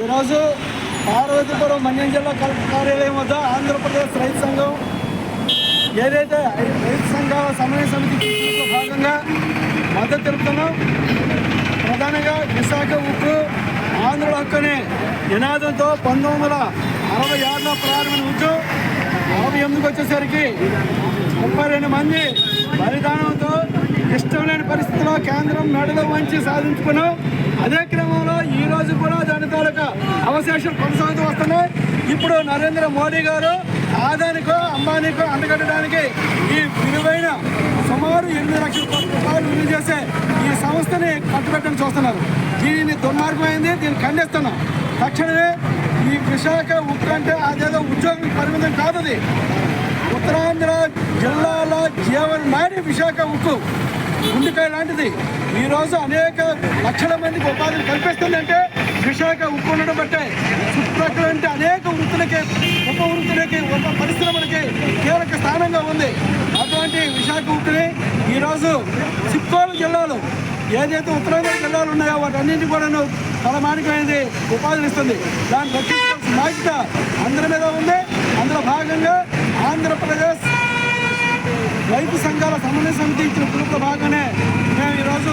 ఈరోజు పార్వతీపురం మన్యం జిల్లా కలెక్టర్ కార్యాలయం వద్ద ఆంధ్రప్రదేశ్ రైతు సంఘం ఏదైతే రైతు సంఘాల సమన్వయ సమితి పిలుపులో భాగంగా మద్దతు తెలుపుతున్నాం. ప్రధానంగా విశాఖ ఉక్కు ఆంధ్రుల హక్కు అనే నినాదంతో 1966లో ప్రారంభమైన ఉద్యమం 48కి వచ్చేసరికి 32 మంది బలిదానంతో ఇష్టం లేని పరిస్థితుల్లో కేంద్రం మెడలు వంచి సాధించుకున్నాం. అదే క్రమంలో ఈ రోజు కూడా దాని తాలూకా అవశేషాలు కొనసాగుతూ వస్తున్నాయి. ఇప్పుడు నరేంద్ర మోడీ గారు ఆదానికో అంబానీకో అంటగట్టడానికి ఈ విలువైన సుమారు 8 లక్షల కోట్ల రూపాయలు విలువ చేసే ఈ సంస్థని కట్టుబెట్టని చూస్తున్నారు. దీనిని దుర్మార్గమైంది, దీన్ని ఖండిస్తున్నాం. తక్షణమే ఈ విశాఖ ఉక్కు అంటే అదేదో ఉద్యోగం పరిమితం కాదు. అది ఉత్తరాంధ్ర జిల్లాల జీవన నాడి విశాఖ ఉక్కు గుండెకాయ లాంటిది. ఈరోజు అనేక లక్షల మందికి ఉపాధిని కల్పిస్తుందంటే విశాఖ ఉక్కు ఉండడం బట్టే. చుట్టుప్రక్కల అంటే అనేక వృత్తులకి, ఉప వృత్తులకి, ఉప పరిశ్రమలకి కీలక స్థానంగా ఉంది. అటువంటి విశాఖ ఉక్కుని ఈరోజు సిక్కోలు జిల్లాలో ఏదైతే ఉత్తరాంధ్ర జిల్లాలు ఉన్నాయో వాటన్నింటి కూడా తలమానికమైనది ఉపాధిని ఇస్తుంది. దాన్ని రక్షించాల్సిన బాధ్యత అందరి మీద ఉంది. అందులో భాగంగా ఆంధ్రప్రదేశ్ రైతు సంఘాల సమన్వయ సమితి ఇచ్చిన పిలుపులో భాగంగానే మేము ఈరోజు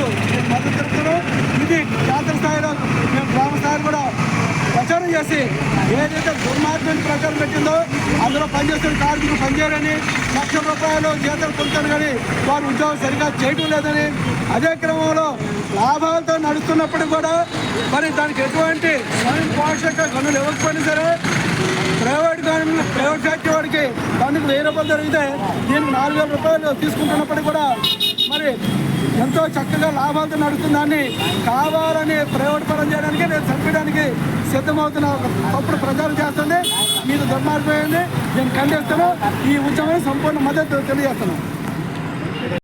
మద్దతు తెలుపుతున్నాం. ఇది జాతీయ స్థాయిలో మేము గ్రామ స్థాయిలో కూడా ప్రచారం చేసి ఏదైతే దుర్మార్గం ప్రచారం పెట్టిందో అందులో పనిచేస్తున్న కార్మికులు పనిచేయాలని, లక్షల రూపాయలు జీతాలు పొందుతారు కానీ వారు ఉద్యోగం సరిగ్గా చేయటం లేదని, అదే క్రమంలో లాభాలతో నడుస్తున్నప్పుడు కూడా మరి దానికి ఎటువంటి స్వయం పోషక గనులు ఇవ్వకపోయినా సరే ప్రైవేట్ ఫ్యాక్టరీ వాడికి దానికి 1000 రూపాయలు జరిగితే దీనికి 4000 రూపాయలు తీసుకుంటున్నప్పటికీ కూడా మరి ఎంతో చక్కగా లాభాలతో నడుస్తుందాన్ని కావాలని ప్రైవేట్ పరం చేయడానికి నేను చంపడానికి సిద్ధమవుతున్న తప్పుడు ప్రచారం చేస్తుంది. మీరు దుర్మార్గమైంది, నేను ఖండిస్తాను. ఈ ఉద్యమానికి సంపూర్ణ మద్దతు తెలియజేస్తున్నాను.